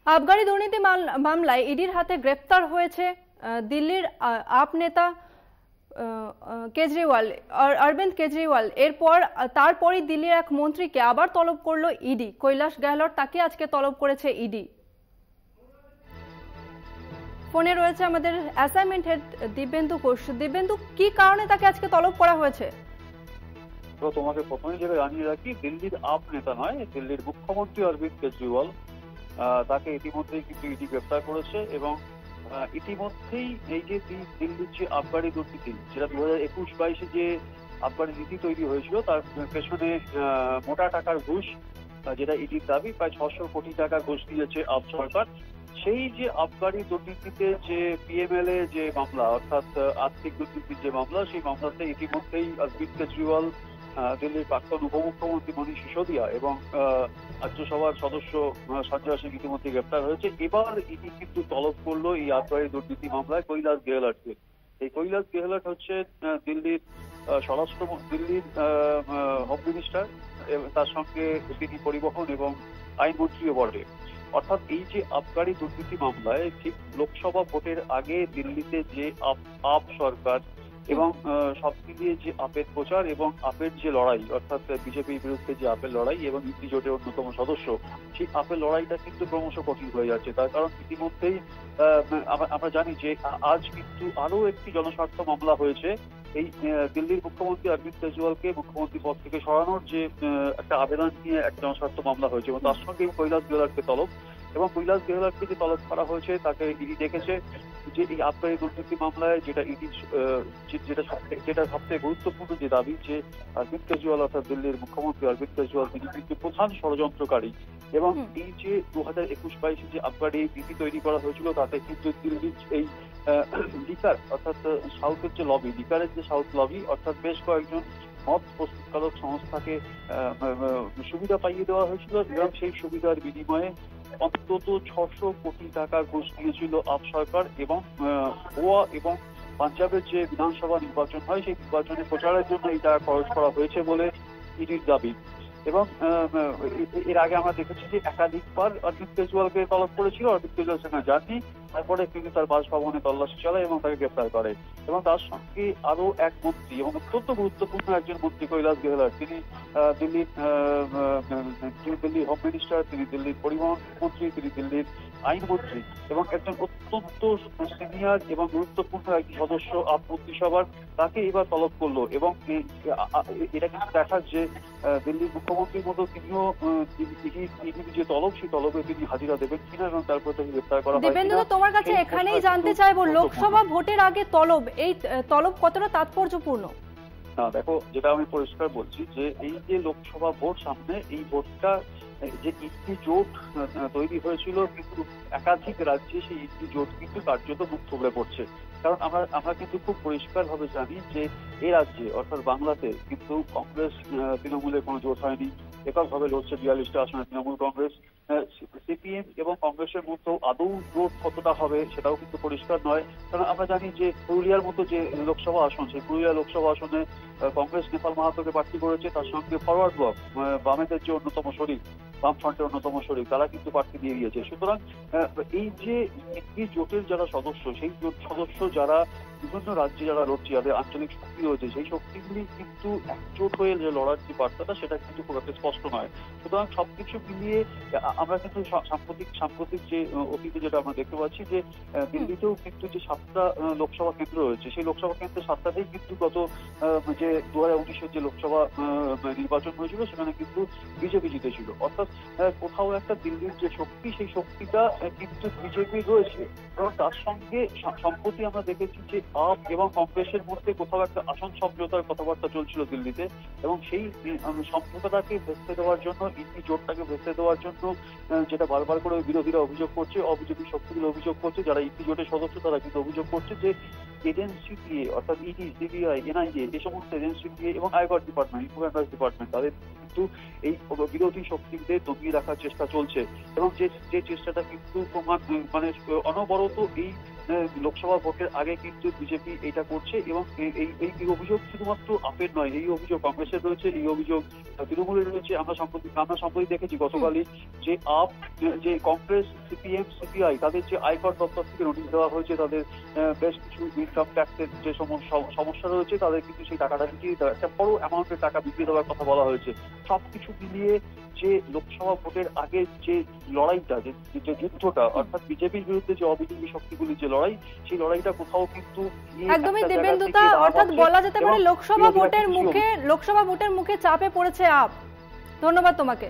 আবগারি দুর্নীতি মামলায় ইডির হাতে গ্রেপ্তার হয়েছে দিল্লির আপ নেতা কেজরিওয়াল, অরবিন্দ কেজরিওয়াল। এরপর তারপরই দিল্লির এক মন্ত্রীকে আবার তলব করলো ইডি। কৈলাস গেহলট, তাকে আজকে তলব করেছে ইডি। ফোনে রয়েছে আমাদের অ্যাসাইনমেন্ট হেড দিব্যেন্দু ঘোষ। দিব্যেন্দু, কি কারণে তাকে আজকে তলব করা হয়েছে? তো তোমাকে প্রথমে যেটা জানিয়ে রাখি, দিল্লির আপ নেতা নয়, দিল্লির মুখ্যমন্ত্রী অরবিন্দ কেজরিওয়াল, তাকে ইতিমধ্যেই কিন্তু ইডি গ্রেপ্তার করেছে। এবং ইতিমধ্যেই এই যে দিল্লির যে আবগারি দুর্নীতি, যেটা 2021-22 যে আবগারি নীতি তৈরি হয়েছিল, তার পেছনে মোটা টাকার ঘুষ, যেটা ইডির দাবি প্রায় 600 কোটি টাকা ঘুষ দিয়েছে আপ সরকার। সেই যে আবগারি দুর্নীতিতে যে পিএমএলএ যে মামলা, অর্থাৎ আর্থিক দুর্নীতির যে মামলা, সেই মামলাতে ইতিমধ্যেই অরবিন্দ কেজরিওয়াল, দিল্লির প্রাক্তন উপমুখ্যমন্ত্রী মনীষ সিসোদিয়া এবং রাজ্যসভার সদস্য সঞ্জয় সিং ইতিমধ্যে গ্রেপ্তার হয়েছে। এবার ইডি কিন্তু তলব করলো এই আবগারি দুর্নীতি মামলায় কৈলাস গেহলটকে। এই কৈলাস গেহলট হচ্ছে দিল্লির দিল্লির হোম মিনিস্টার, তার সঙ্গে তিনি পরিবহন এবং আইনমন্ত্রীও বটে। অর্থাৎ এই যে আবগারি দুর্নীতি মামলায় ঠিক লোকসভা ভোটের আগে দিল্লিতে যে আপ সরকার এবং সব মিলিয়ে যে আপের প্রচার এবং আপের যে লড়াই, অর্থাৎ বিজেপির বিরুদ্ধে যে আপের লড়াই এবং ইডি জোটের অন্যতম সদস্য, সেই আপের লড়াইটা কিন্তু ক্রমশ কঠিন হয়ে যাচ্ছে। তার কারণ ইতিমধ্যেই আমরা জানি যে আজ কিন্তু আরো একটি জনস্বার্থ মামলা হয়েছে। এই দিল্লির মুখ্যমন্ত্রী অরবিন্দ কেজরিওয়ালকে মুখ্যমন্ত্রী পদ থেকে সরানোর যে একটা আবেদন নিয়ে একটা জনস্বার্থ মামলা হয়েছে, এবং তার সঙ্গে কৈলাস গেহলটকে তলব। এবং কৈলাস গেহলটকে যে তলব করা হয়েছে, তাকে ইডি দেখেছে যে এই আবগারি দুর্নীতি মামলায় যেটা ইডি যেটা সবথেকে গুরুত্বপূর্ণ যে দাবি, যে অরবিন্দ কেজরিওয়াল অর্থাৎ দিল্লির মুখ্যমন্ত্রী অরবিন্দ কেজরিওয়াল তিনি কিন্তু প্রধান ষড়যন্ত্রকারী। এবং এই যে 2021-22 যে আবগারি নীতি তৈরি করা হয়েছিল, তাতে কিন্তু দিল্লির এই লিকার, অর্থাৎ সাউথের যে লবি, লিকারের যে সাউথ লবি, অর্থাৎ বেশ কয়েকজন মদ প্রস্তুতকারক সংস্থাকে সুবিধা পাইয়ে দেওয়া হয়েছিল, এবং সেই সুবিধার বিনিময়ে অন্তত 600 কোটি টাকা ঘুষ দিয়েছিল আপ সরকার। এবং গোয়া এবং পাঞ্জাবের যে বিধানসভা নির্বাচন হয়, সেই নির্বাচনে প্রচারের জন্য এই টাকা খরচ করা হয়েছে বলে ইডির দাবি। এবং এর আগে আমরা দেখেছি যে একাধিকবার অরবিন্দ কেজরিওয়ালকে তলব করেছিল, অরবিন্দ কেজরিওয়াল সেখানে যাননি। তারপরে কিন্তু তার বাসভবনে তল্লাশি চালায় এবং তাকে গ্রেপ্তার করে। এবং তার সঙ্গে আরো এক মন্ত্রী এবং অত্যন্ত গুরুত্বপূর্ণ একজন মন্ত্রী কৈলাস গেহলট, তিনি দিল্লির হোম মিনিস্টার, তিনি দিল্লির পরিবহন মন্ত্রী, তিনি দিল্লির আইনমন্ত্রী এবং একজন অত্যন্ত সিনিয়র এবং গুরুত্বপূর্ণ একজন সদস্য আপ মন্ত্রিসভার। তাকে এবার তলব করলো। এবং এটা কিন্তু দেখার যে দিল্লির মুখ্যমন্ত্রীর মতো তিনিও যে তলব, সেই তলবে তিনি হাজিরা দেবেন কিনা এবং তারপর তাকে গ্রেপ্তার করা হয় কিনা। তোমার কাছে এখানেই জানতে চাইবো, লোকসভা ভোটের আগে তলব, এই তলব কতটা তাৎপর্যপূর্ণ? না, দেখো, যেটা আমি পরিষ্কার বলছি যে এই যে লোকসভা ভোট সামনে, এই ভোটটা যে ইডি জোট তৈরি হয়েছিল, কিন্তু একাধিক রাজ্যে সেই ইডি জোট কিন্তু কার্যত মুখ থুবড়ে পড়ছে। কারণ আমরা কিন্তু খুব পরিষ্কার ভাবে জানি যে এই রাজ্যে, অর্থাৎ বাংলাতে, কিন্তু কংগ্রেস তৃণমূলের কোনো জোট হয়নি। এককভাবে লড়ছে 42টা আসনে তৃণমূল কংগ্রেস। সিপিএম এবং কংগ্রেসের মধ্যেও আদৌ জোট কতটা হবে সেটাও কিন্তু পরিষ্কার নয়। কারণ আমরা জানি যে পুরুলিয়ার মতো যে লোকসভা আসন, সেই পুরুলিয়া লোকসভা আসনে কংগ্রেস নেপাল মাহাতোকে প্রার্থী করেছে, তার সঙ্গে ফরওয়ার্ড ব্লক, বামেদের যে অন্যতম শরিক, বামফ্রন্টের অন্যতম শরিক, তারা কিন্তু প্রার্থী দিয়ে দিয়েছে। সুতরাং এই যে এই জোটের যারা সদস্য, সেই জোট সদস্য যারা বিভিন্ন রাজ্যে যারা লড়ছে, যাদের আঞ্চলিক শক্তি রয়েছে, সেই শক্তিগুলি কিন্তু একজোট হয়ে যে লড়ার যে বার্তাটা, সেটা কিন্তু খুব একটা স্পষ্ট নয়। সুতরাং সবকিছু মিলিয়ে আমরা কিন্তু সাম্প্রতিক যে অতীতে যেটা আমরা দেখতে পাচ্ছি, যে দিল্লিতেও কিন্তু যে 7টা লোকসভা কেন্দ্র রয়েছে, সেই লোকসভা কেন্দ্রের 7টাতেই কিন্তু গত যে 2019-এর যে লোকসভা নির্বাচন হয়েছিল, সেখানে কিন্তু বিজেপি জিতেছিল। অর্থাৎ কোথাও একটা দিল্লির যে শক্তি, সেই শক্তিটা কিন্তু বিজেপি রয়েছে। এবং তার সঙ্গে সম্প্রতি আমরা দেখেছি যে আপ এবং কংগ্রেসের মধ্যে কোথাও একটা আসন সমঝোতার কথাবার্তা চলছিল দিল্লিতে। এবং সেই সমঝোতাটাকে ভেস্তে দেওয়ার জন্য, ইডি জোটটাকে ভেস্তে দেওয়ার জন্য, যেটা বারবার করে বিরোধীরা অভিযোগ করছে, অবিজেপি শক্তিগুলো অভিযোগ করছে, যারা ইডি জোটের সদস্য তারা কিন্তু অভিযোগ করছে যে এজেন্সি দিয়ে, অর্থাৎ ইডি, সিবিআই, এনআইএ, এই সমস্ত এজেন্সি দিয়ে এবং আয়কর ডিপার্টমেন্ট, ইনকাম ট্যাক্স ডিপার্টমেন্ট, তাদের কিন্তু এই বিরোধী শক্তিদের দমিয়ে রাখার চেষ্টা চলছে। এবং যে চেষ্টাটা কিন্তু মানে অনবরত এই লোকসভা ভোটের আগে কিন্তু বিজেপি এটা করছে, এবং এই অভিযোগ শুধুমাত্র আপের নয়, এই অভিযোগ কংগ্রেসের রয়েছে, এই অভিযোগ তৃণমূলের রয়েছে। আমরা সম্প্রতি দেখেছি গতকালই যে যে কংগ্রেস, সিপিএম, সিপিআই তাদের যে আয়কর দপ্তর থেকে নোটিশ দেওয়া হয়েছে, তাদের বেশ কিছু ইনকাম ট্যাক্সের যে সমস্যা রয়েছে, তাদের কিন্তু সেই টাকাটা মিটিয়ে দেওয়া, একটা বড় অ্যামাউন্টের টাকা মিটিয়ে দেওয়ার কথা বলা হয়েছে। সবকিছু মিলিয়ে যে লোকসভা ভোটের আগে যে লড়াইটা, যে যুদ্ধটা, অর্থাৎ বিজেপির বিরুদ্ধে যে অবিজেপি শক্তিগুলির যে লড়াই, সেই লড়াইটা কোথাও কিন্তু একদমই দিব্যেন্দুদা, অর্থাৎ বলা যেতে পারে লোকসভা ভোটের মুখে চাপে পড়েছে আপ। ধন্যবাদ তোমাকে।